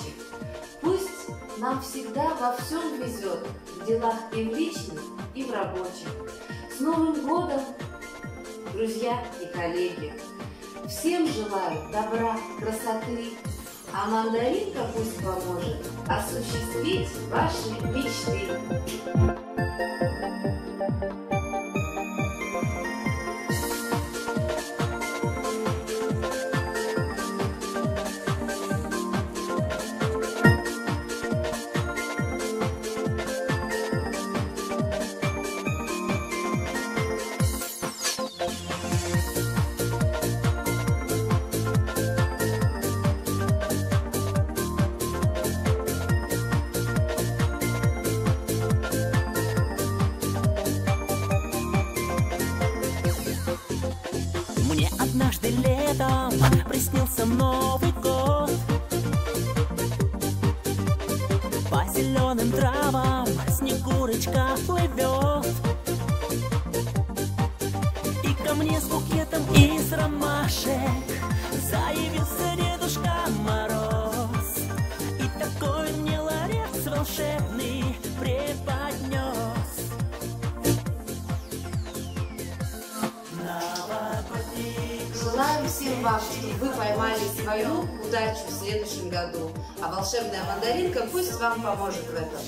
цветочек. Пусть нам всегда во всем везет, в делах и в личных, и в рабочих. С Новым годом, друзья и коллеги! Всем желаю добра, красоты, а мандаринка пусть поможет осуществить ваши мечты. Однажды летом приснился Новый год. По зеленым травам Снегурочка плывет, и ко мне с букетом из ромашек заявился Дедушка Мороз, и такой мне ларец волшебный преподнес. Желаю всем вам, чтобы вы поймали свою удачу в следующем году, а волшебная мандаринка пусть вам поможет в этом.